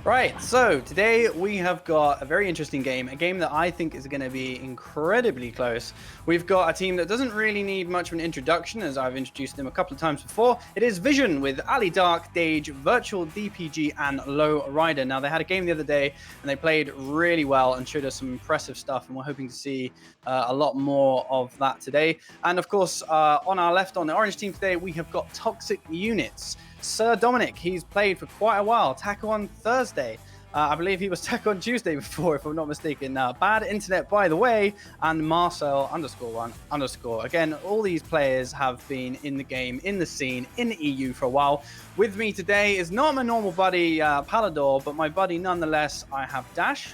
Right, so today we have got a very interesting game, a game that I think is going to be incredibly close. We've got a team that doesn't really need much of an introduction, as I've introduced them a couple of times before. It is Vision with Ali Dark, Dage, Virtual DPG, and Low Rider. Now, they had a game the other day, and they played really well and showed us some impressive stuff, and we're hoping to see a lot more of that today. And of course, on our left, on the orange team today, we have got Toxic Units. Sir Dominic, he's played for quite a while. Tackle on Thursday. I believe he was Tackle on Tuesday before, if I'm not mistaken. Bad Internet, by the way, and Marcel _1_. Again, all these players have been in the game, in the scene, in the EU for a while. With me today is not my normal buddy, Palador, but my buddy nonetheless. I have Dash.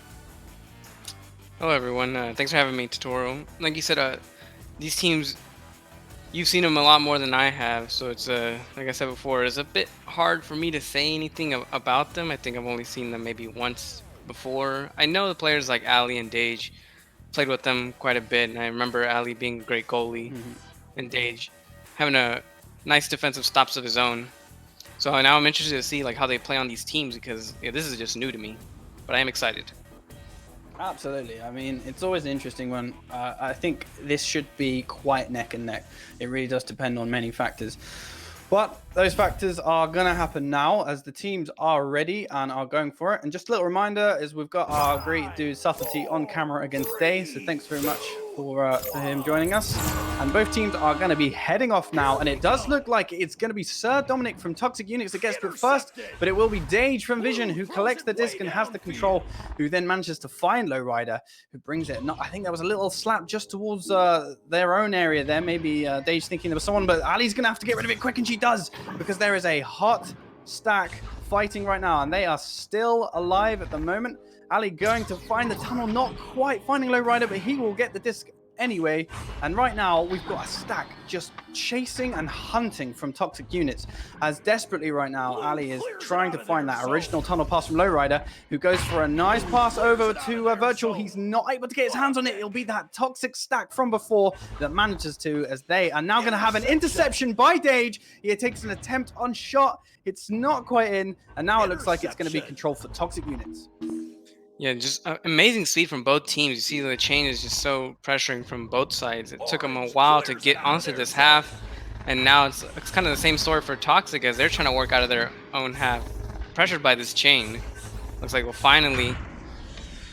Hello, everyone. Thanks for having me, Tutorial. Like you said, these teams, you've seen them a lot more than I have, so it's like I said before, it's a bit hard for me to say anything about them. I think I've only seen them maybe once before. I know the players like Ali and Dage, played with them quite a bit, and I remember Ali being a great goalie and Dage having a nice defensive stops of his own. So now I'm interested to see like how they play on these teams because this is just new to me, but I am excited. Absolutely. I mean, it's always an interesting one. I think this should be quite neck and neck. It really does depend on many factors. But those factors are going to happen now as the teams are ready and are going for it. And just a little reminder is we've got our great dude Sufferty on camera again today. So thanks very much for him joining us. And both teams are going to be heading off now. And it does look like it's going to be Sir Dominic from Toxic Units that gets it first. But it will be Dage from Vision who collects the disc and has the control, who then manages to find Low Rider, who brings it. I think there was a little slap just towards their own area there. Maybe Dage thinking there was someone, but Ali's going to have to get rid of it quick, and she does, because there is a hot stack fighting right now, and they are still alive at the moment. Ali going to find the tunnel, not quite finding Low Rider, but he will get the disc anyway. And right now, we've got a stack just chasing and hunting from Toxic Units, as desperately right now, Ali is trying to find that original tunnel pass from Low Rider, who goes for a nice pass over to Virtual. He's not able to get his hands on it. It'll be that Toxic stack from before that manages to, as they are now going to have an interception by Dage. He takes an attempt on shot. It's not quite in, and now it looks like it's going to be controlled for Toxic Units. Yeah, just amazing speed from both teams. You see the chain is just so pressuring from both sides. It took them a while to get onto this half, and now it's kind of the same story for Toxic as they're trying to work out of their own half, pressured by this chain. Looks like we'll finally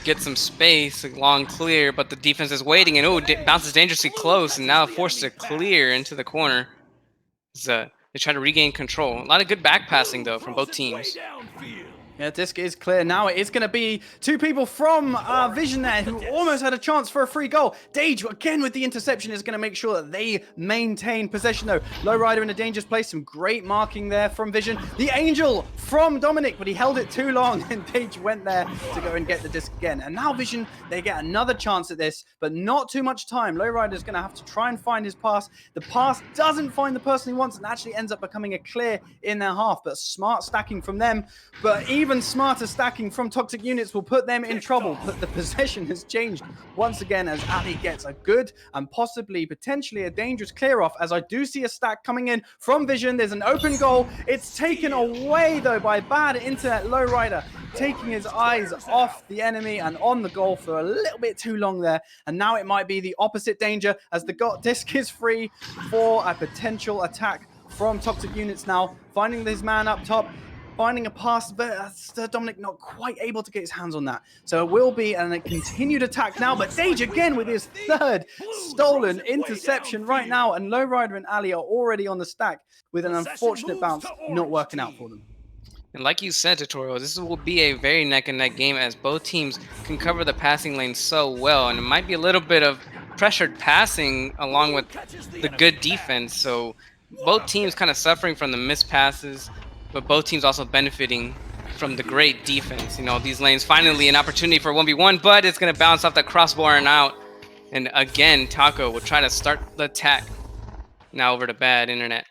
get some space, a long clear, but the defense is waiting, and bounces dangerously close, and now forced to clear into the corner. They try to regain control. A lot of good back passing though from both teams. Yeah, disc is clear. Now it is going to be two people from Vision there who almost had a chance for a free goal. Dage, again with the interception, is going to make sure that they maintain possession though. Low Rider in a dangerous place. Some great marking there from Vision. The Angel from Dominic, but he held it too long and Dage went there to go and get the disc again. And now Vision, they get another chance at this, but not too much time. Low Rider is going to have to try and find his pass. The pass doesn't find the person he wants and actually ends up becoming a clear in their half, but smart stacking from them. But even smarter stacking from Toxic Units will put them in trouble, but the possession has changed once again as Ali gets a good and possibly potentially a dangerous clear off, as I do see a stack coming in from Vision. There's an open goal. It's taken away though by Bad Internet. Low Rider taking his eyes off the enemy and on the goal for a little bit too long there, and now it might be the opposite danger as the disc is free for a potential attack from Toxic Units now, finding his man up top, finding a pass, but Sir Dominic not quite able to get his hands on that. So it will be a continued attack now, but Dage again with his third stolen interception right now, and Low Rider and Ali are already on the stack with an unfortunate bounce not working out for them. And like you said, Tutorial, this will be a very neck-and-neck game as both teams can cover the passing lane so well, and it might be a little bit of pressured passing along with the good defense. So both teams kind of suffering from the missed passes, but both teams also benefiting from the great defense. You know, these lanes finally an opportunity for 1v1, but it's going to bounce off the crossbar and out. And again, Taco will try to start the attack. Now over to Bad Internet.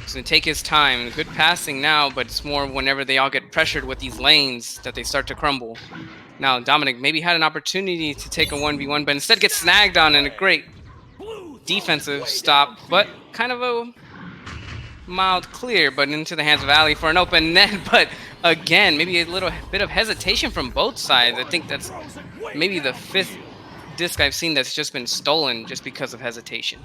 He's going to take his time. Good passing now, but it's more whenever they all get pressured with these lanes that they start to crumble. Now, Dominic maybe had an opportunity to take a 1v1, but instead gets snagged on in a great defensive stop, but kind of a mild clear, but into the hands of Ali for an open net. But again, maybe a little bit of hesitation from both sides. I think that's maybe the 5th disc I've seen that's just been stolen just because of hesitation.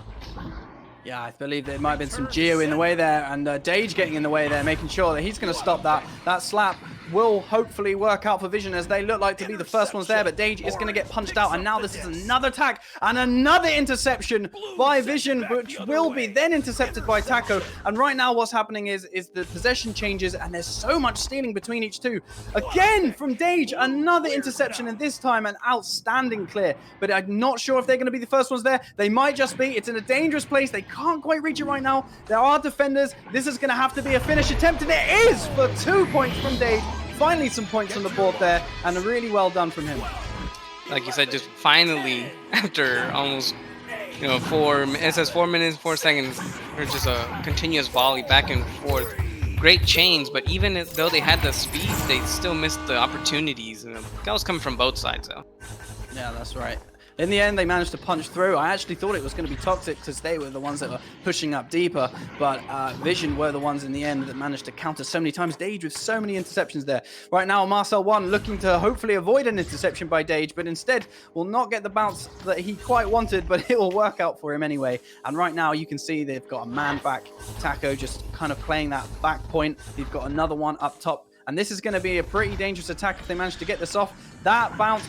Yeah, I believe there might have been some Geo in the way there, and Dage getting in the way there, making sure that he's going to stop that. That slap will hopefully work out for Vision, as they look like to be the first ones there, but Dage is going to get punched out, and now this is another attack and another interception by Vision, which will be then intercepted by Taco. And right now what's happening is the possession changes, and there's so much stealing between each two. Again from Dage, another interception, and this time an outstanding clear, but I'm not sure if they're going to be the first ones there. They might just be. It's in a dangerous place. They can't quite reach it right now. There are defenders. This is going to have to be a finish attempt, and it is for 2 points from Dage. Finally some points on the board there, and really well done from him. Like you said, just finally, after almost, it says 4 minutes, 4 seconds, there's just a continuous volley back and forth. Great chains, but even though they had the speed, they still missed the opportunities. And that was coming from both sides, though. Yeah, that's right. In the end, they managed to punch through. I actually thought it was going to be Toxic because they were the ones that were pushing up deeper, but Vision were the ones in the end that managed to counter so many times. Dage with so many interceptions there. Right now, Marcel 1 looking to hopefully avoid an interception by Dage, but instead will not get the bounce that he quite wanted, but it will work out for him anyway. And right now, you can see they've got a man back. Taco just kind of playing that back point. They've got another one up top. And this is going to be a pretty dangerous attack if they manage to get this off. That pass,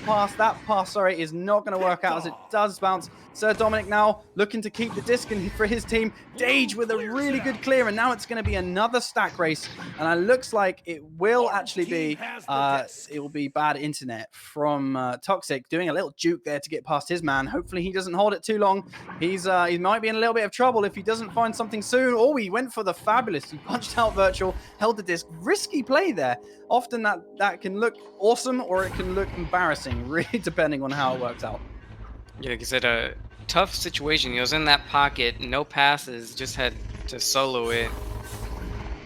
is not going to work out as it does bounce. Sir Dominic now looking to keep the disc for his team. Dage with a really good clear, and now it's going to be another stack race. And it looks like it will actually be, it will be bad internet from Toxic, doing a little juke there to get past his man. Hopefully he doesn't hold it too long. He might be in a little bit of trouble if he doesn't find something soon. Oh, he went for the fabulous. He punched out Virtual, held the disc. Risky play there. Often that can look awesome or it can look embarrassing, really depending on how it works out. Yeah, like I said, a tough situation. He was in that pocket, no passes, just had to solo it.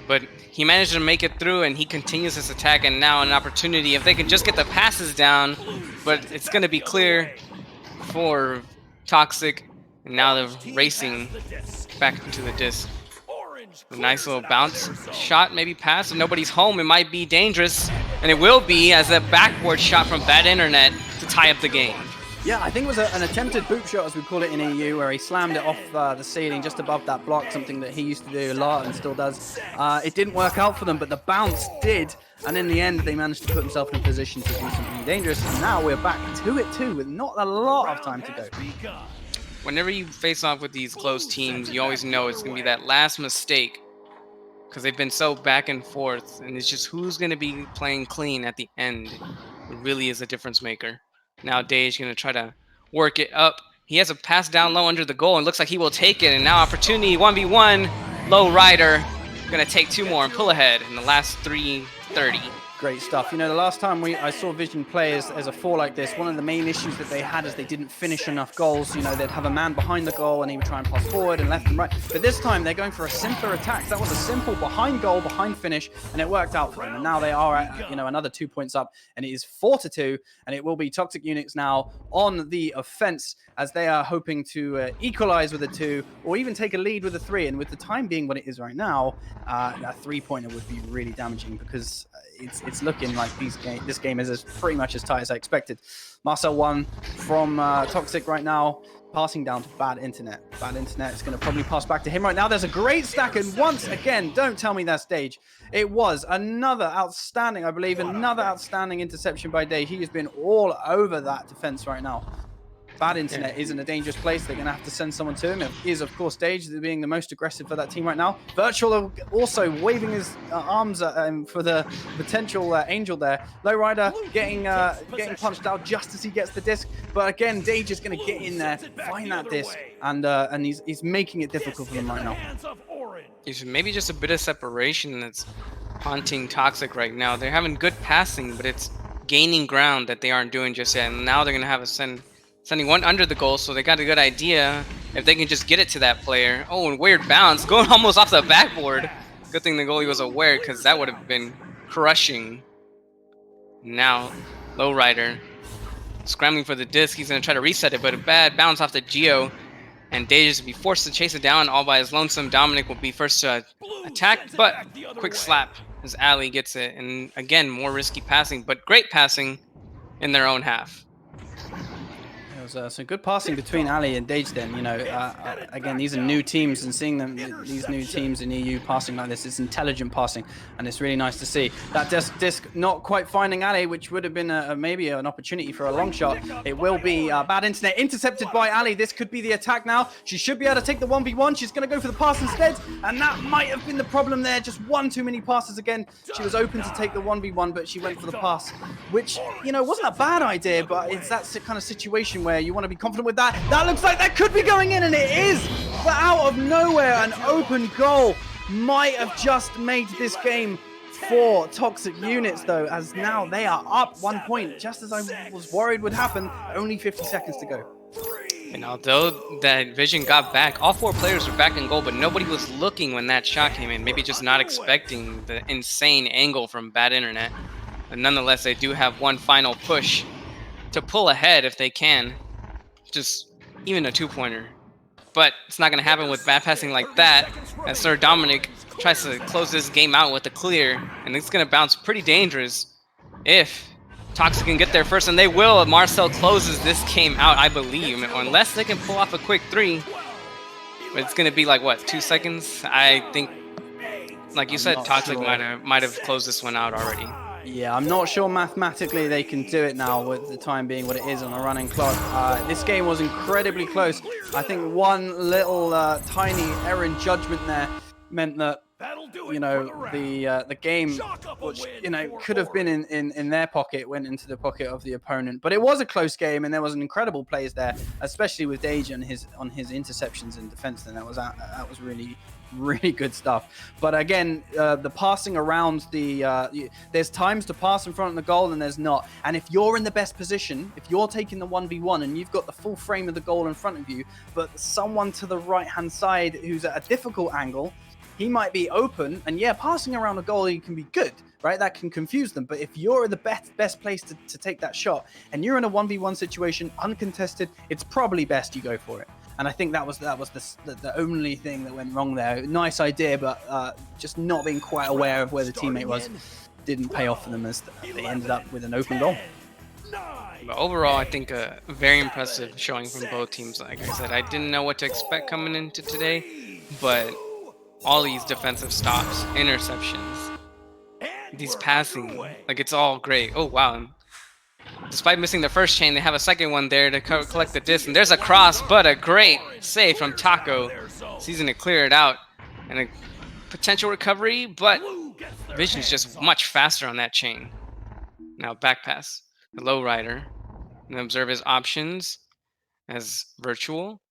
But he managed to make it through, and he continues his attack, and now an opportunity. If they can just get the passes down, but it's going to be clear for Toxic, and now they're racing back into the disc. A nice little bounce shot, maybe pass, and nobody's home. It might be dangerous, and it will be, as a backboard shot from bad internet to tie up the game. Yeah, I think it was an attempted boot shot, as we call it in EU, where he slammed it off the ceiling just above that block, something that he used to do a lot and still does. It didn't work out for them, but the bounce did, and in the end, they managed to put themselves in a position to do something dangerous, and now we're back 2-2 with not a lot of time to go. Whenever you face off with these close teams, you always know it's going to be that last mistake, because they've been so back and forth, and it's just who's going to be playing clean at the end. It really is a difference maker. Now Dage going to try to work it up. He has a pass down low under the goal, and looks like he will take it. And now opportunity, 1v1, low rider. Going to take 2 more and pull ahead in the last 3:30. Great stuff. You know, the last time I saw Vision play as a 4 like this, one of the main issues that they had is they didn't finish enough goals. You know, they'd have a man behind the goal and he would try and pass forward and left and right. But this time they're going for a simpler attack. That was a simple behind goal, behind finish, and it worked out for them. And now they are at, another 2 points up, and it is 4-2, and it will be Toxic Unix now on the offense, as they are hoping to equalize with a 2 or even take a lead with a 3. And with the time being what it is right now, that 3-pointer would be really damaging, because it's looking like this game is pretty much as tight as I expected. Marcel 1 from Toxic right now, passing down to bad internet. Bad internet is going to probably pass back to him right now. There's a great stack, and once again, don't tell me that stage. It was another outstanding interception by Day. He has been all over that defense right now. Bad internet is in a dangerous place. They're going to have to send someone to him. It is, of course, Dage being the most aggressive for that team right now. Virtual also waving his arms for the potential angel there. Lowrider getting punched out just as he gets the disc. But again, Dage is going to get in there, find that disc, and he's making it difficult for them right now. Maybe just a bit of separation that's haunting Toxic right now. They're having good passing, but it's gaining ground that they aren't doing just yet. And now they're going to have a sending one under the goal, so they got a good idea if they can just get it to that player. Oh, and weird bounce, going almost off the backboard. Good thing the goalie was aware, because that would have been crushing. Now, Lowrider scrambling for the disc. He's going to try to reset it, but a bad bounce off the Geo. and Deja will be forced to chase it down all by his lonesome. Dominic will be first to attack, but quick slap as Ali gets it. And again, more risky passing, but great passing in their own half. There was some good passing between Ali and Dage then. Again, these are new teams, and seeing these new teams in EU passing like this is intelligent passing, and it's really nice to see. That disc not quite finding Ali, which would have been maybe an opportunity for a long shot. It will be bad internet, intercepted by Ali. This could be the attack now. She should be able to take the 1v1. She's going to go for the pass instead, and that might have been the problem there. Just one too many passes again. She was open to take the 1v1, but she went for the pass, which, wasn't a bad idea, but it's that kind of situation where you want to be confident with that. That looks like that could be going in, and it is. But out of nowhere, an open goal might have just made this game for Toxic Units, though, as now they are up 1 point, just as I was worried would happen. Only 50 seconds to go. And although that Vision got back, all 4 players were back in goal, but nobody was looking when that shot came in. Maybe just not expecting the insane angle from bad internet. But nonetheless, they do have one final push to pull ahead if they can. Just even a 2-pointer. But it's not going to happen with bad passing like that, as Sir Dominic tries to close this game out with a clear. And it's going to bounce pretty dangerous if Toxic can get there first, and they will. Marcel closes this game out, I believe, unless they can pull off a quick 3. But it's going to be like, what, 2 seconds? I think, like you said, Toxic might have closed this one out already. Yeah, I'm not sure mathematically they can do it now with the time being what it is on a running clock. This game was incredibly close. I think one little tiny error in judgment there meant that, the game, which, could have been in their pocket, went into the pocket of the opponent. But it was a close game, and there was an incredible plays there, especially with Dage on his interceptions in defense. And that was really good stuff. But again, the passing around there's times to pass in front of the goal and there's not. And if you're in the best position, if you're taking the 1v1 and you've got the full frame of the goal in front of you, but someone to the right hand side who's at a difficult angle, he might be open, and yeah, passing around a goalie can be good, right? That can confuse them. But if you're in the best place to take that shot and you're in a 1v1 situation, uncontested, it's probably best you go for it. And I think that was the only thing that went wrong there. Nice idea, but just not being quite aware of where the teammate was didn't pay off for them, as they ended up with an open goal. But overall, I think a very impressive showing from both teams. Like I said, I didn't know what to expect coming into today, but all these defensive stops, interceptions, these passing, like, it's all great. Oh, wow. Despite missing the first chain, they have a second one there to collect the disc. And there's a cross, but a great save from Taco. Season to clear it out. And a potential recovery, but Vision's just much faster on that chain. Now back pass. The low rider. And observe his options as virtual.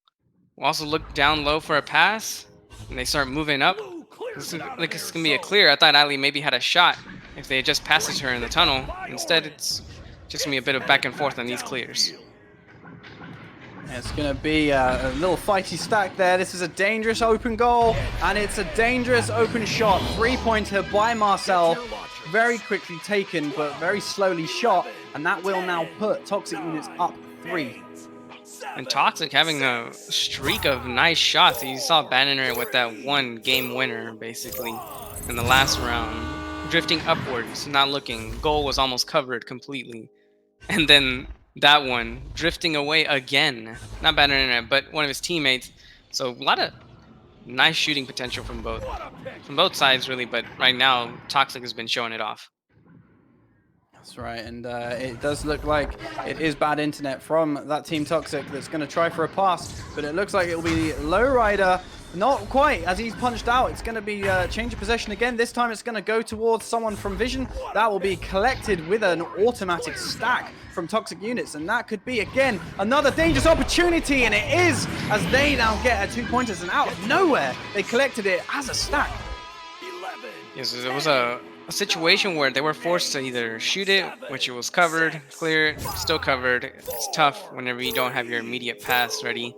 We'll also look down low for a pass. And they start moving up. This is going to be a clear. I thought Ali maybe had a shot if they had just passed her in the tunnel. Instead, it's just going to be a bit of back and forth on these clears. It's going to be a little fighty stack there. This is a dangerous open goal, and it's a dangerous open shot. 3-pointer by Marcel. Very quickly taken, but very slowly shot. And that will now put Toxic Units up 3. And Toxic having a streak of nice shots. You saw Banner with that one game winner, basically, in the last round. Drifting upwards, not looking. Goal was almost covered completely. And then that one, drifting away again. Not Banner, but one of his teammates. So a lot of nice shooting potential from both sides, really. But right now, Toxic has been showing it off. That's right, and it does look like it is bad internet from that Team Toxic that's going to try for a pass, but it looks like it will be Lowrider. Not quite, as he's punched out. It's going to be change of possession again. This time it's going to go towards someone from Vision. That will be collected with an automatic stack from Toxic Units, and that could be, again, another dangerous opportunity, and it is, as they now get a 2-pointers, and out of nowhere, they collected it as a stack. Yes, there was a situation where they were forced to either shoot it, which it was covered, clear it, still covered. It's tough whenever you don't have your immediate pass ready.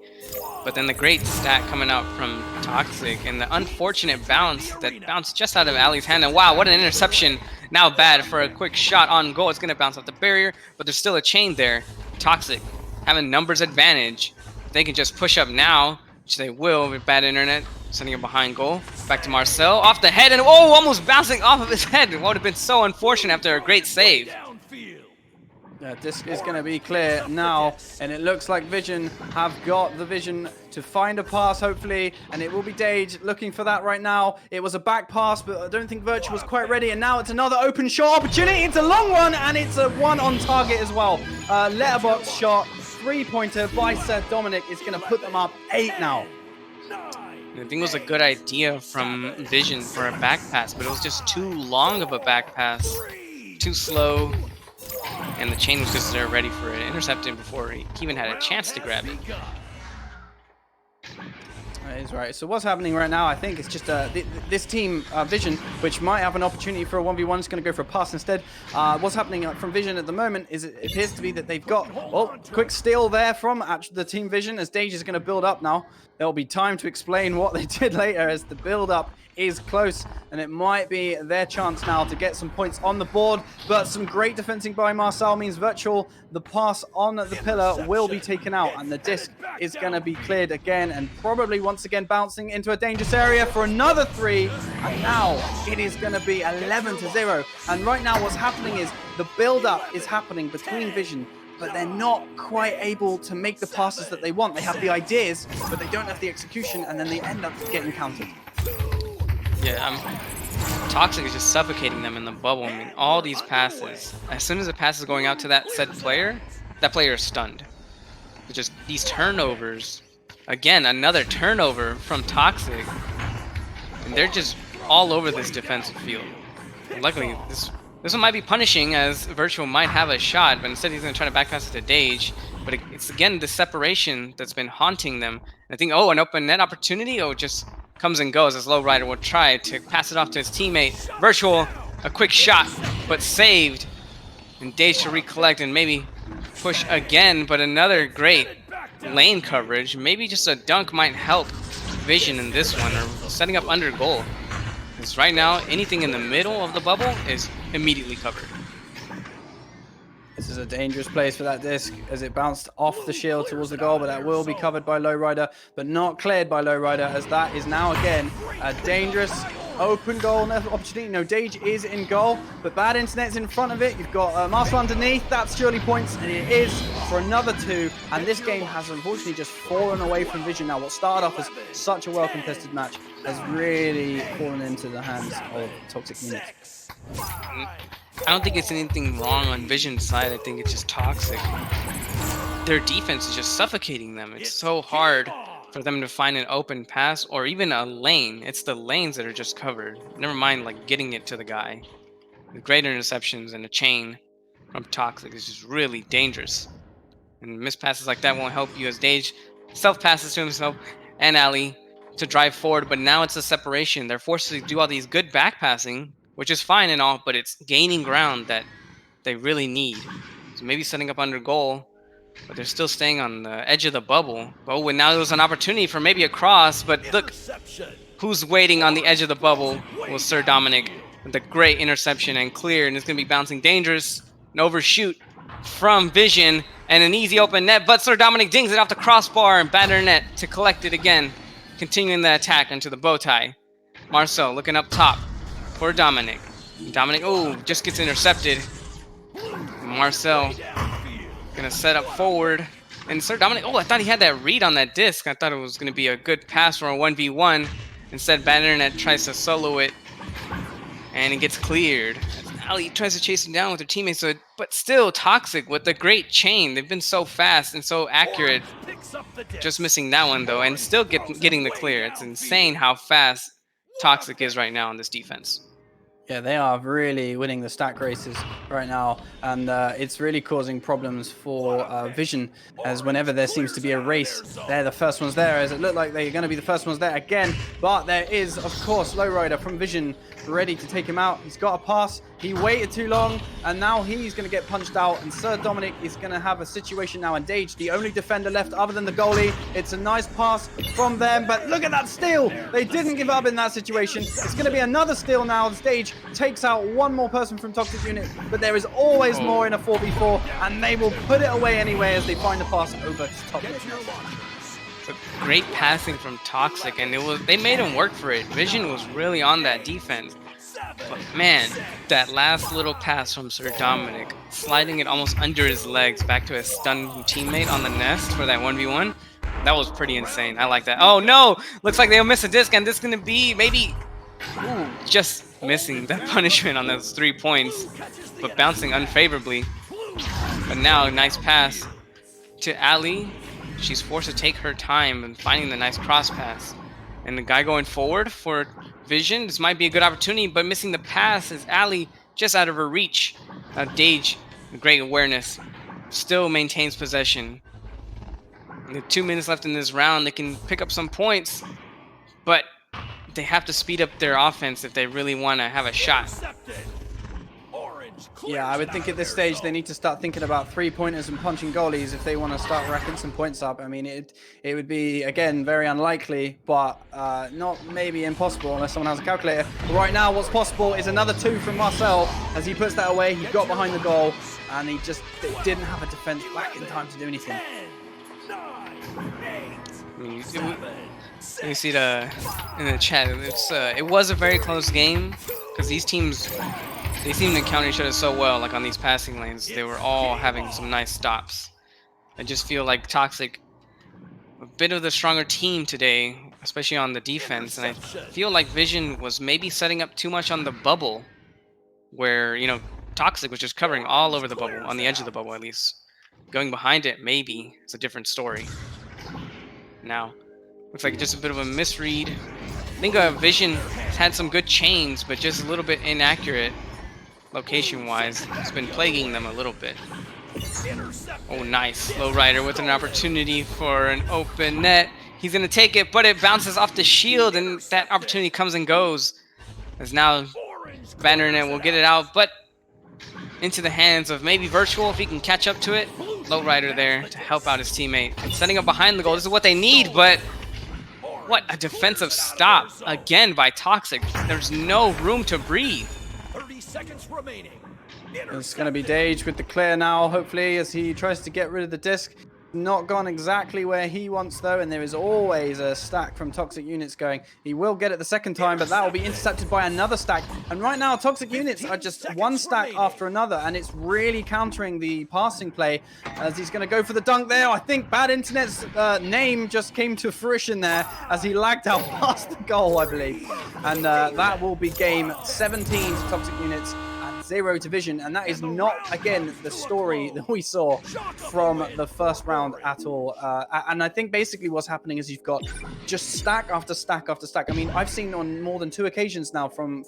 But then the great stat coming out from Toxic, and the unfortunate bounce that bounced just out of Ali's hand. And wow, what an interception. Now bad for a quick shot on goal. It's going to bounce off the barrier, but there's still a chain there. Toxic having numbers advantage. They can just push up now. which they will with bad internet. Sending it behind goal. Back to Marcel. Off the head, and oh, almost bouncing off of his head. It would have been so unfortunate after a great save. Yeah, disc is going to be clear now, and it looks like Vision have got the vision to find a pass, hopefully, and it will be Dage looking for that right now. It was a back pass, but I don't think Virtual was quite ready, and now it's another open shot opportunity. It's a long one, and it's a one on target as well. Letterbox shot, three-pointer by Seth Dominic is going to put them up 8 now. I think it was a good idea from Vision for a back pass, but it was just too long of a back pass, too slow. And the chain was just there ready for it. Intercepted before he even had a chance to grab it. That is right. So what's happening right now, I think it's just this team, Vision, which might have an opportunity for a 1v1, is going to go for a pass instead. What's happening from Vision at the moment is it appears to be that they've got, well, quick steal there from the team Vision as Dage is going to build up now. There'll be time to explain what they did later as the build-up is close, and it might be their chance now to get some points on the board, but some great defending by Marcel means Virtual, the pass on the pillar will be taken out, and the disc is going to be cleared again, and probably once again bouncing into a dangerous area for another 3, and now it is going to be 11-0, and right now what's happening is the build-up is happening between Vision, but they're not quite able to make the passes that they want. They have the ideas, but they don't have the execution, and then they end up getting countered. Yeah, Toxic is just suffocating them in the bubble. I mean, all these passes, as soon as the pass is going out to that said player, that player is stunned. It's just these turnovers. Again, another turnover from Toxic. And they're just all over this defensive field. And luckily, this one might be punishing as Virtual might have a shot, but instead he's going to try to backpass it to Dage. But it's again the separation that's been haunting them. And I think, oh, an open net opportunity? Oh, just comes and goes as Lowrider will try to pass it off to his teammate. Virtual, a quick shot, but saved. And Dage to recollect and maybe push again, but another great lane coverage. Maybe just a dunk might help Vision in this one, or setting up under goal. Because right now, anything in the middle of the bubble is immediately covered. This is a dangerous place for that disc as it bounced off the shield towards the goal, but that will be covered by Lowrider, but not cleared by Lowrider, as that is now again a dangerous open goal opportunity. No, Dage is in goal, but bad internet's in front of it. You've got Marcel underneath. That's surely points, and it is for another 2. And this game has unfortunately just fallen away from Vision now. What started off as such a well-contested match has really fallen into the hands of Toxic units. I don't think it's anything wrong on Vision's side. I think it's just Toxic. Their defense is just suffocating them. It's so hard for them to find an open pass or even a lane. It's the lanes that are just covered. Never mind like getting it to the guy. The great interceptions and a chain from Toxic is just really dangerous. And mispasses like that won't help you as Dage self-passes to himself and Ali to drive forward. But now it's a separation. They're forced to do all these good back passing, which is fine and all, but it's gaining ground that they really need. So maybe setting up under goal, but they're still staying on the edge of the bubble. Oh, and now there's an opportunity for maybe a cross, but look who's waiting on the edge of the bubble was Sir Dominic with a great interception and clear, and it's going to be bouncing dangerous. An overshoot from Vision and an easy open net, but Sir Dominic dings it off the crossbar and batter net to collect it again, continuing the attack into the bow tie. Marcel looking up top for Dominic. Dominic, oh, just gets intercepted. Marcel gonna set up forward. And Sir Dominic, oh, I thought he had that read on that disc. I thought it was gonna be a good pass for a 1v1. Instead, Bannernet tries to solo it. And it gets cleared. Ali tries to chase him down with her teammates, but still Toxic with the great chain. They've been so fast and so accurate. Just missing that one though, and still getting the clear. It's insane how fast Toxic is right now on this defense. Yeah, they are really winning the stack races right now, and it's really causing problems for Vision, as whenever there seems to be a race, they're the first ones there, as it looked like they're going to be the first ones there again, but there is, of course, Lowrider from Vision ready to take him out. He's got a pass, he waited too long, and now he's going to get punched out, and Sir Dominic is going to have a situation now, and Dage, the only defender left other than the goalie. It's a nice pass from them, but look at that steal! They didn't give up in that situation. It's going to be another steal now. Dage takes out one more person from Toxic unit, but there is always more in a 4v4, and they will put it away anyway as they find the pass over to top. But great passing from Toxic, and they made him work for it. Vision was really on that defense. But man, that last little pass from Sir Dominic, sliding it almost under his legs back to his stunned teammate on the nest for that 1v1, that was pretty insane. I like that. Oh no! Looks like they'll miss a disc, and this is going to be maybe just missing that punishment on those 3 points, but bouncing unfavorably. But now, nice pass to Ali. She's forced to take her time and finding the nice cross pass. And the guy going forward for Vision, this might be a good opportunity, but missing the pass is Ali just out of her reach. Dage, great awareness, still maintains possession. With 2 minutes left in this round, they can pick up some points, but they have to speed up their offense if they really want to have a shot. Yeah, I would think at this stage they need to start thinking about 3-pointers and punching goalies if they want to start racking some points up. I mean, it would be, again, very unlikely, but not maybe impossible unless someone has a calculator. But right now, what's possible is another 2 from Marcel. As he puts that away, he got behind the goal, and he just didn't have a defense back in time to do anything. You see in the chat, it was a very close game because these teams, they seem to counter each other so well. Like on these passing lanes, they were all having some nice stops. I just feel like Toxic, a bit of the stronger team today, especially on the defense. And I feel like Vision was maybe setting up too much on the bubble, where Toxic was just covering all over the bubble, on the edge of the bubble at least. Going behind it, maybe it's a different story. Now, looks like just a bit of a misread. I think Vision has had some good chains, but just a little bit inaccurate location-wise. It's been plaguing them a little bit. Oh, nice. Lowrider with an opportunity for an open net. He's going to take it, but it bounces off the shield, and that opportunity comes and goes. As now, Bannernet will get it out, but into the hands of maybe Virtual if he can catch up to it. Lowrider there to help out his teammate. And setting up behind the goal. This is what they need, but what a defensive stop again by Toxic. There's no room to breathe. 30 seconds remaining. It's going to be Dage with the clear now, hopefully, as he tries to get rid of the disc. Not gone exactly where he wants, though, and there is always a stack from Toxic Units going. He will get it the second time, but that will be intercepted by another stack. And right now, Toxic Units are just one stack after another, and it's really countering the passing play as he's going to go for the dunk there. I think Bad Internet's name just came to fruition there as he lagged out past the goal, I believe. And that will be game 17 to Toxic Units. 0 to Vision, and that is not, again, the story that we saw from the first round at all. And I think basically what's happening is you've got just stack after stack after stack. I mean, I've seen on more than 2 occasions now from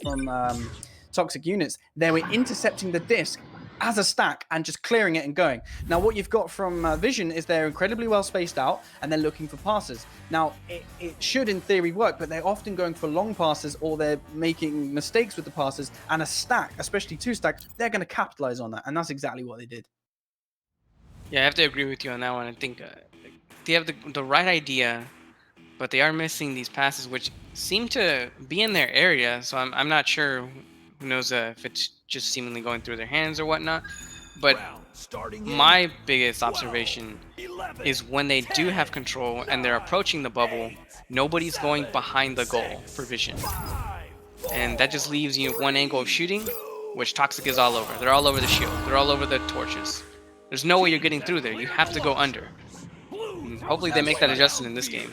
Toxic Units, they were intercepting the disc as a stack and just clearing it and going. Now, what you've got from Vision is they're incredibly well spaced out and they're looking for passes. Now, it should in theory work, but they're often going for long passes or they're making mistakes with the passes, and a stack, especially 2 stacks, they're going to capitalize on that, and that's exactly what they did. Yeah, I have to agree with you on that one. I think they have the right idea, but they are missing these passes, which seem to be in their area, so I'm not sure. Who knows if it's just seemingly going through their hands or whatnot. But my biggest observation is when they do have control and they're approaching the bubble, nobody's going behind the goal for Vision. And that just leaves you one angle of shooting, which Toxic is all over. They're all over the shield. They're all over the torches. There's no way you're getting through there. You have to go under. And hopefully they make that adjustment in this game.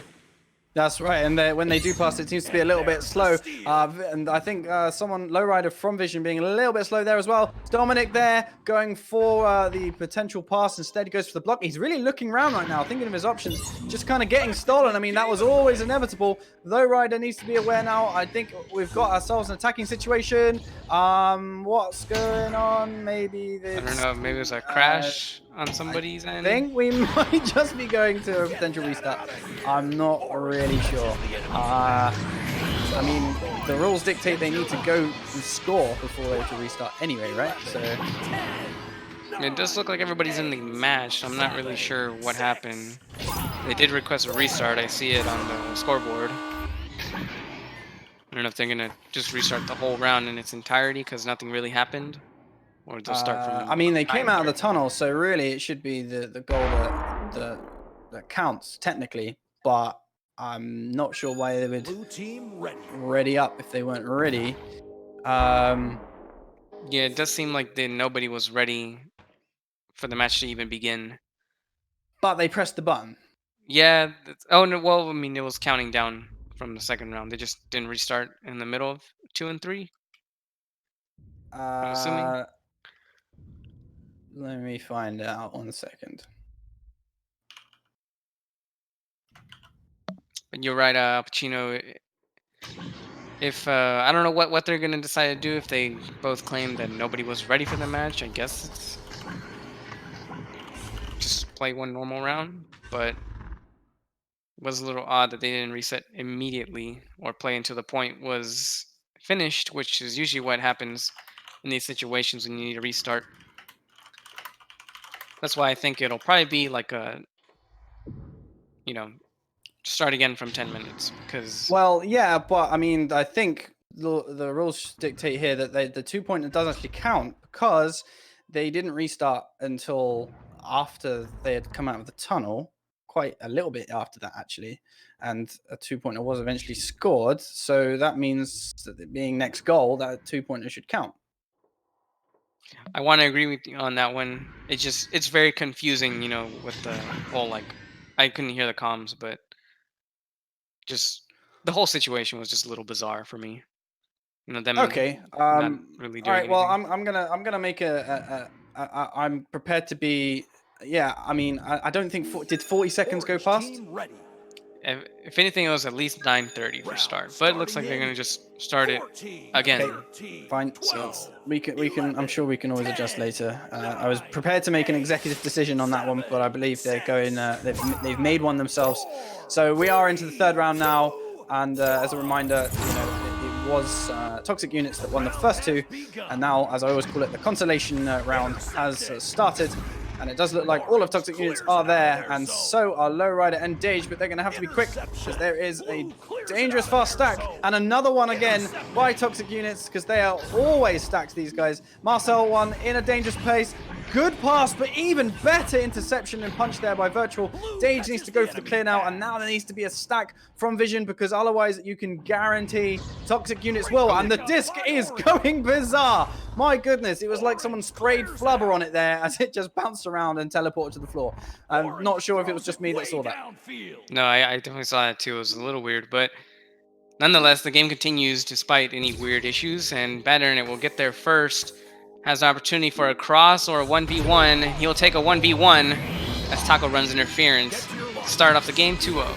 That's right, and when they do pass, it seems to be a little bit slow. And I think someone, Lowrider from Vision, being a little bit slow there as well. Dominic there going for the potential pass. Instead, he goes for the block. He's really looking around right now, thinking of his options, just kind of getting stolen. I mean, that was always inevitable. Lowrider needs to be aware now. I think we've got ourselves an attacking situation. What's going on? Maybe this... I don't know, maybe there's a crash on somebody's end. I think we might just be going to a potential restart. I'm not really sure. I mean, the rules dictate they need to go and score before they have to restart anyway, right? So it does look like everybody's in the match. I'm not really sure what happened. They did request a restart. I see it on the scoreboard. I don't know if they're going to just restart the whole round in its entirety because nothing really happened. Or they'll start from... I mean, they came out of the tunnel, so really it should be the goal that counts, technically. but I'm not sure why they would Blue team ready. ready up if they weren't ready. Yeah, it does seem like nobody was ready for the match to even begin. But they pressed the button. Yeah. Oh no. Well, I mean, it was counting down from the second round. They just didn't restart in the middle of 2 and 3. I'm assuming. Let me find out 1 second. But you're right, Pacino. If I don't know what they're gonna decide to do if they both claim that nobody was ready for the match. I guess it's just play one normal round, but it was a little odd that they didn't reset immediately or play until the point was finished, which is usually what happens in these situations when you need to restart. That's why I think it'll probably be like a, you know, start again from 10 minutes because Well, yeah, but I mean, I think the rules dictate here that the 2-pointer does actually count because they didn't restart until after they had come out of the tunnel, quite a little bit after that actually, and a 2-pointer was eventually scored. So that means that it being next goal, that 2-pointer should count. I want to agree with you on that one. It's very confusing, with the whole like I couldn't hear the comms, but just the whole situation was just a little bizarre for me. Them Okay. not really All doing right. Well, anything. I'm gonna make I'm prepared to be. Yeah. I mean, I don't think did 40 seconds go Orange past? team ready. If anything, it was at least 9:30 for start, but it looks like they're gonna just start it 14, again. Okay. 13, Fine. 12, We can. I'm sure we can always adjust later. I was prepared to make an executive decision on that one, but I believe they're going. They've made one themselves. So we are into the third round now, and as a reminder, it was Toxic Units that won the first two, and now, as I always call it, the consolation round has started. And it does look like all of Toxic Units are there, and so are Lowrider and Dage, but they're going to have to be quick because there is a dangerous fast stack, and another one again by Toxic Units because they are always stacked, these guys. Marcel one in a dangerous place. Good pass, but even better interception and punch there by Virtual. Dage needs to go for the clear now, and now there needs to be a stack from Vision because otherwise you can guarantee Toxic Units will. And the disc is going bizarre. My goodness, it was like someone sprayed flubber on it there as it just bounced around and teleported to the floor. I'm not sure if it was just me that saw that. No, I definitely saw that too. It was a little weird, but nonetheless, the game continues despite any weird issues, and Bad Internet will get there first. Has an opportunity for a cross or a 1v1. He'll take a 1v1 as Taco runs interference. Start off the game 2-0.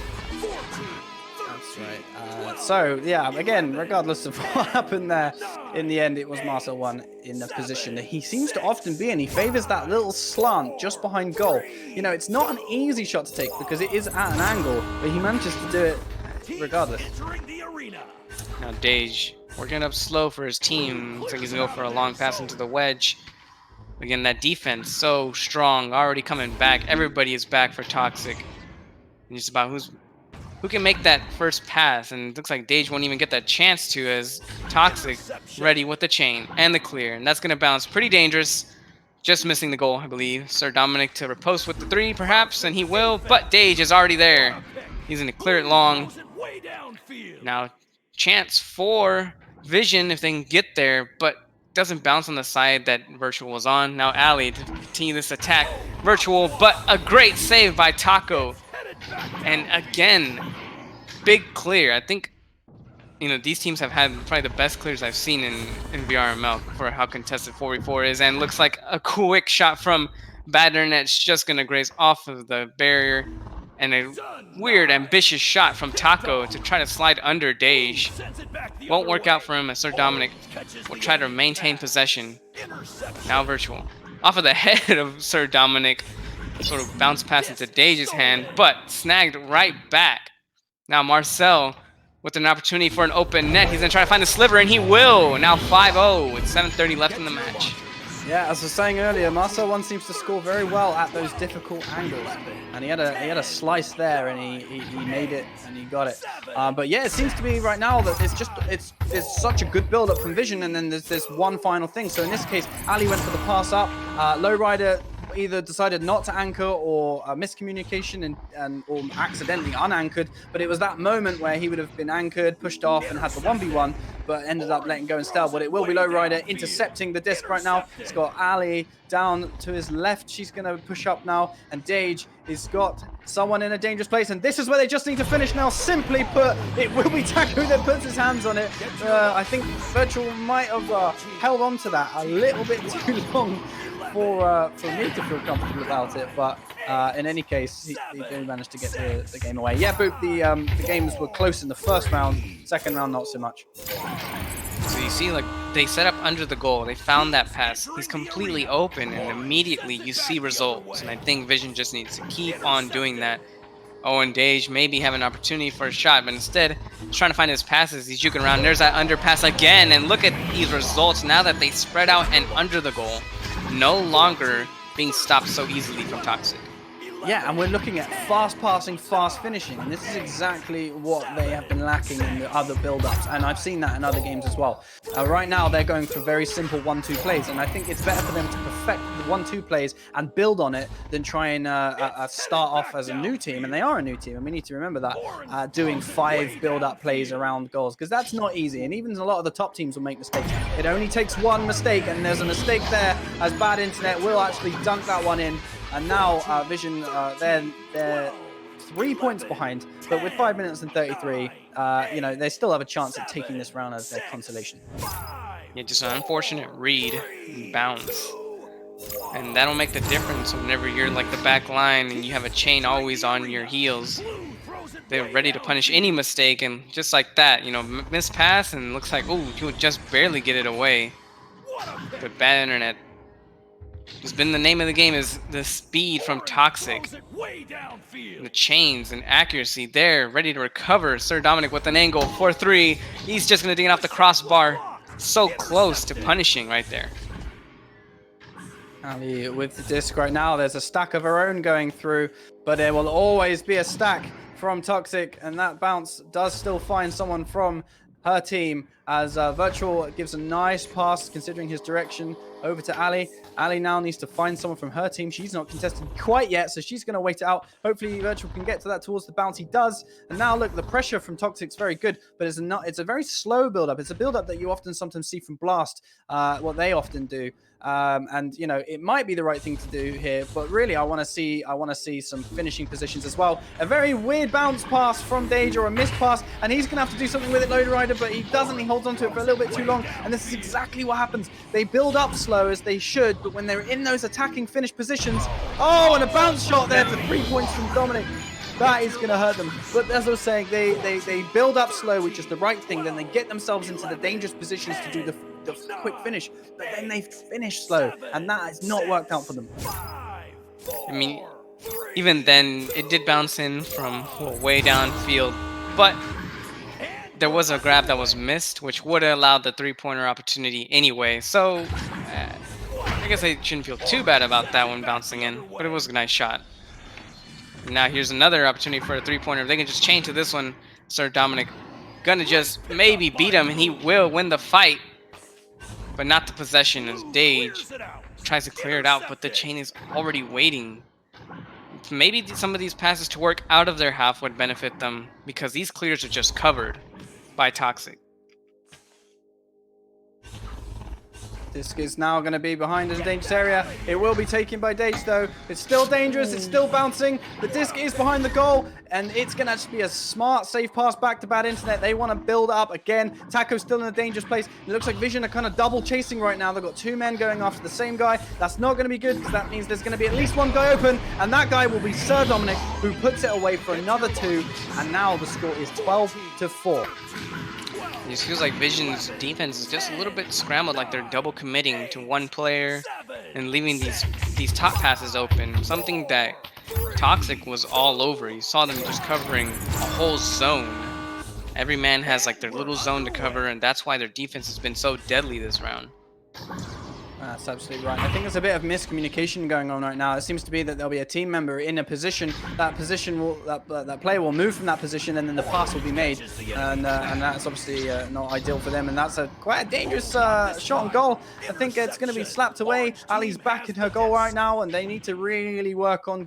That's right. So, yeah, again, regardless of what happened there, in the end, it was Marcel one in the position that he seems to often be in. He favors that little slant just behind goal. It's not an easy shot to take because it is at an angle, but he manages to do it regardless. Now Dage working up slow for his team. Looks like he's going to go for a long pass into the wedge. Again, that defense so strong, already coming back. Everybody is back for Toxic. And just about who can make that first pass, and it looks like Dage won't even get that chance to as Toxic ready with the chain and the clear. And that's going to bounce pretty dangerous. Just missing the goal, I believe. Sir Dominic to riposte with the 3, perhaps, and he will, but Dage is already there. He's going to clear it long. Now, chance for Vision if they can get there, but doesn't bounce on the side that Virtual was on. Now Ali to continue this attack. Virtual, but a great save by Taco. And again, big clear. I think, these teams have had probably the best clears I've seen in VRML for how contested 4v4 is. And looks like a quick shot from Bad Internet's just going to graze off of the barrier. And a weird, ambitious shot from Taco to try to slide under Dage. Won't work out for him as Sir Dominic will try to maintain possession. Now Virtual. Off of the head of Sir Dominic. Sort of bounced pass into Dage's hand, but snagged right back. Now Marcel with an opportunity for an open net. He's going to try to find the sliver, and he will. Now 5-0 with 7:30 left in the match. Yeah, as I was saying earlier, Marcel one seems to score very well at those difficult angles, and he had a slice there, and he made it and he got it. But yeah, it seems to be right now that it's such a good build up from Vision, and then there's this one final thing. So in this case, Ali went for the pass up. Lowrider either decided not to anchor or miscommunication or accidentally unanchored. But it was that moment where he would have been anchored, pushed off, and had the 1v1, but ended up letting go instead. But it will be Lowrider intercepting the disc right now. It's got Ali down to his left. She's going to push up now. And Dage has got someone in a dangerous place. And this is where they just need to finish now. Simply put, it will be Taco that puts his hands on it. I think Virtual might have held on to that a little bit too long for me to feel comfortable about it. But in any case, he did manage to get the game away. Yeah, Boop, the games were close in the first round. Second round, not so much. So you see, like, they set up under the goal. They found that pass. He's completely open, and immediately you see results. And I think Vision just needs to keep on doing that. Oh, and Dage maybe have an opportunity for a shot, but instead, he's trying to find his passes. He's juking around. There's that underpass again, and look at these results now that they spread out and under the goal. No longer being stopped so easily from Toxic. Yeah, and we're looking at fast passing, fast finishing, and this is exactly what they have been lacking in the other build-ups, and I've seen that in other games as well. Right now, they're going for very simple 1-2 plays, and I think it's better for them to perfect the 1-2 plays and build on it than try and start off as a new team, and they are a new team, and we need to remember that, doing 5 build-up plays around goals, because that's not easy, and even a lot of the top teams will make mistakes. It only takes one mistake, and there's a mistake there, as bad internet will actually dunk that one in. And now Vision, they're 3 points behind, but with 5 minutes and 33, they still have a chance at taking this round as their consolation. Yeah, just an unfortunate read and bounce. And that'll make the difference whenever you're like the back line and you have a chain always on your heels. They're ready to punish any mistake, and just like that, miss pass, and looks like, ooh, he would just barely get it away. But bad internet. It's been the name of the game is the speed from Toxic. The chains and accuracy there, ready to recover. Sir Dominic with an angle, 4-3. He's just going to dig it off the crossbar. So close to punishing right there. Ali with the disc right now. There's a stack of her own going through, but there will always be a stack from Toxic, and that bounce does still find someone from her team as Virtual gives a nice pass considering his direction over to Ali. Ali now needs to find someone from her team. She's not contested quite yet, so she's going to wait it out. Hopefully Virtual can get to that towards the bounce. He does. And now look, the pressure from Toxic's very good, but it's a very slow build-up. It's a build-up that you often sometimes see from Blast, what they often do. It might be the right thing to do here, but really I want to see some finishing positions as well. A very weird bounce pass from Dage, or a missed pass, and he's gonna have to do something with it, Lowrider, but he doesn't. He holds onto it for a little bit too long, and this is exactly what happens. They build up slow as they should, but when they're in those attacking finish positions, oh, and a bounce shot there for 3 points from Dominic. That is going to hurt them. But as I was saying, they build up slow, which is the right thing. Then they get themselves into the dangerous positions to do the quick finish. But then they finish slow, and that has not worked out for them. I mean, even then, it did bounce in from way downfield. But there was a grab that was missed, which would have allowed the three-pointer opportunity anyway. So I guess I shouldn't feel too bad about that one bouncing in. But it was a nice shot. Now here's another opportunity for a three-pointer. If they can just chain to this one, Sir Dominic gonna just maybe beat him, and he will win the fight, but not the possession as Dage tries to clear it out, but the chain is already waiting. Maybe some of these passes to work out of their half would benefit them, because these clears are just covered by Toxic. Disc is now going to be behind in a dangerous area. It will be taken by Dage, though. It's still dangerous. It's still bouncing. The disc is behind the goal, and it's going to actually be a smart, safe pass back to bad internet. They want to build up again. Taco's still in a dangerous place. It looks like Vision are kind of double chasing right now. They've got 2 men going after the same guy. That's not going to be good, because that means there's going to be at least 1 guy open, and that guy will be Sir Dominic, who puts it away for another 2, and now the score is 12-4. It just feels like Vision's defense is just a little bit scrambled, like they're double committing to one player and leaving these top passes open. Something that Toxic was all over. You saw them just covering a whole zone. Every man has like their little zone to cover, and that's why their defense has been so deadly this round. That's absolutely right. I think there's a bit of miscommunication going on right now. It seems to be that there'll be a team member in a position. That position will that player will move from that position, and then the pass will be made, and that's obviously not ideal for them. And that's quite a dangerous shot on goal. I think it's going to be slapped away. Ali's back in her goal right now, and they need to really work on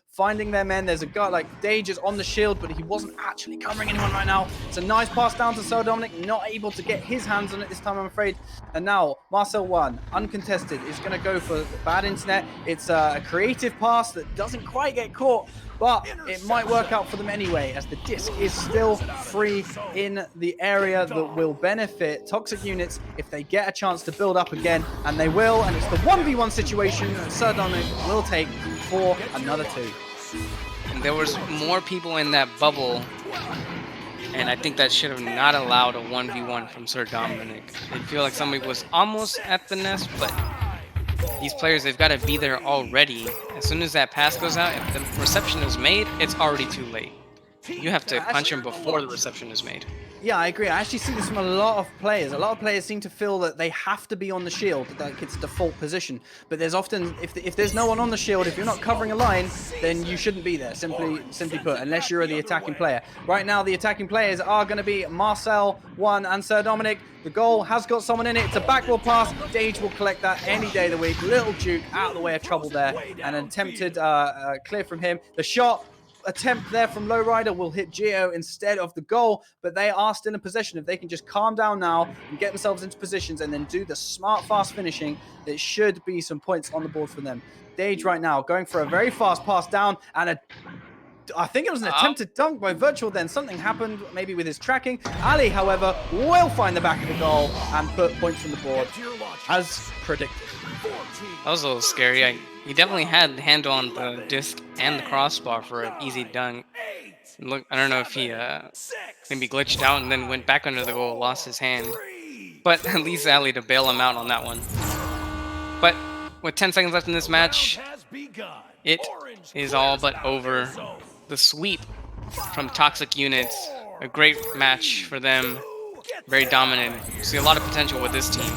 finding their men. There's a guy like Dage is on the shield, but he wasn't actually covering anyone right now. It's a nice pass down to Sir Dominic, not able to get his hands on it this time, I'm afraid. And now Marcel 1, uncontested, is going to go for bad internet. It's a creative pass that doesn't quite get caught, but it might work out for them anyway, as the disc is still free in the area that will benefit Toxic Units if they get a chance to build up again, and they will, and it's the 1v1 situation that Sir Dominic will take for another 2. And there was more people in that bubble, and I think that should have not allowed a 1v1 from Sir Dominic. I feel like somebody was almost at the nest, but these players, they've got to be there already. As soon as that pass goes out, if the reception is made, it's already too late. You have to punch him before the reception is made. Yeah, I agree. I actually see this from a lot of players. A lot of players seem to feel that they have to be on the shield, like it's default position. But there's often, if there's no one on the shield, if you're not covering a line, then you shouldn't be there, simply put, unless you're the attacking player. Right now, the attacking players are going to be Marcel 1 and Sir Dominic. The goal has got someone in it. It's a backward pass. Dage will collect that any day of the week. Little Duke out of the way of trouble there. And an attempted clear from him. The shot attempt there from Lowrider will hit Geo instead of the goal, but they are still in possession. If they can just calm down now and get themselves into positions and then do the smart, fast finishing, there should be some points on the board for them. Dage right now going for a very fast pass down, and I think it was an attempted dunk by Virtual then. Something happened maybe with his tracking. Ali, however, will find the back of the goal and put points on the board as predicted. That was a little scary. He definitely had the handle on the disc and the crossbar for an easy dunk. Look, I don't know if he maybe glitched out and then went back under the goal, lost his hand. But at least Ali to bail him out on that one. But with 10 seconds left in this match, it is all but over. The sweep from Toxic Units, a great match for them. Very dominant. See a lot of potential with this team.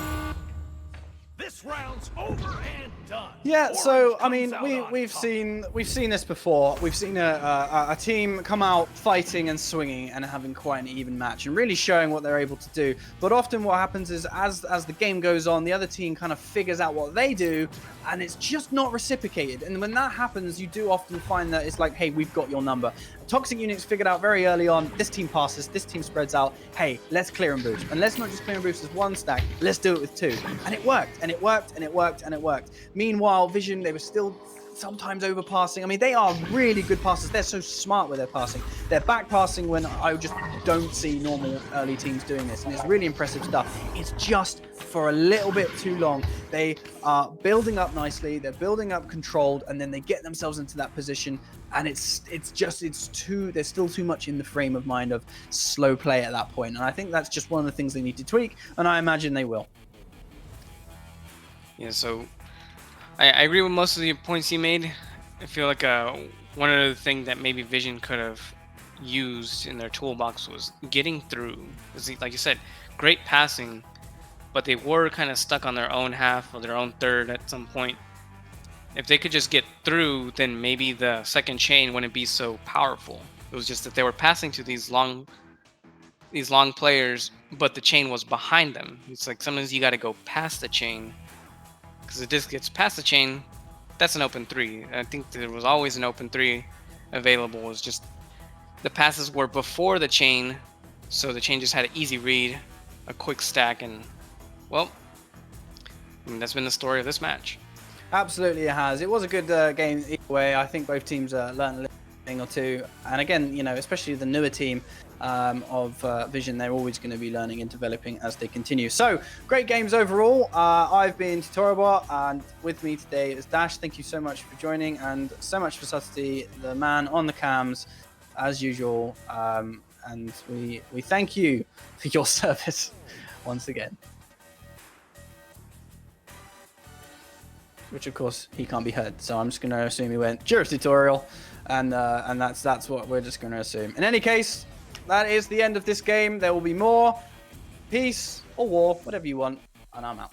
This round's over and done. Yeah, so I mean, we've seen this before. We've seen a team come out fighting and swinging and having quite an even match and really showing what they're able to do. But often what happens is as the game goes on, the other team kind of figures out what they do, and it's just not reciprocated. And when that happens, you do often find that it's like, hey, we've got your number. Toxic Units figured out very early on, this team passes, this team spreads out, hey, let's clear and boost. And let's not just clear and boost as one stack, let's do it with 2. And it worked, and it worked, and it worked, and it worked. Meanwhile, Vision, they were still sometimes overpassing. I mean, they are really good passers. They're so smart with their passing. They're back passing when I just don't see normal early teams doing this. And it's really impressive stuff. It's just for a little bit too long. They are building up nicely. They're building up controlled, and then they get themselves into that position. And there's still too much in the frame of mind of slow play at that point. And I think that's just one of the things they need to tweak. And I imagine they will. Yeah, so I agree with most of the points you made. I feel like one other thing that maybe Vision could have used in their toolbox was getting through. Like you said, great passing, but they were kind of stuck on their own half or their own third at some point. If they could just get through, then maybe the second chain wouldn't be so powerful. It was just that they were passing to these long players, but the chain was behind them. It's like sometimes you got to go past the chain. Because the disc gets past the chain, that's an open 3. I think there was always an open 3 available. It was just the passes were before the chain, so the chain just had an easy read, a quick stack, and well, I mean, that's been the story of this match. Absolutely, it has. It was a good game either way. I think both teams learned a little thing or two, and again, you know, especially the newer team of Vision, they're always going to be learning and developing as they continue. So great games overall. I've been TutorialBot, and with me today is Dash. Thank you so much for joining, and so much for Subtlety, the man on the cams as usual, and we thank you for your service once again. Which of course he can't be heard, so I'm just going to assume he went Juris tutorial, and that's what we're just going to assume. In any case, that is the end of this game. There will be more. Peace or war, whatever you want, and I'm out.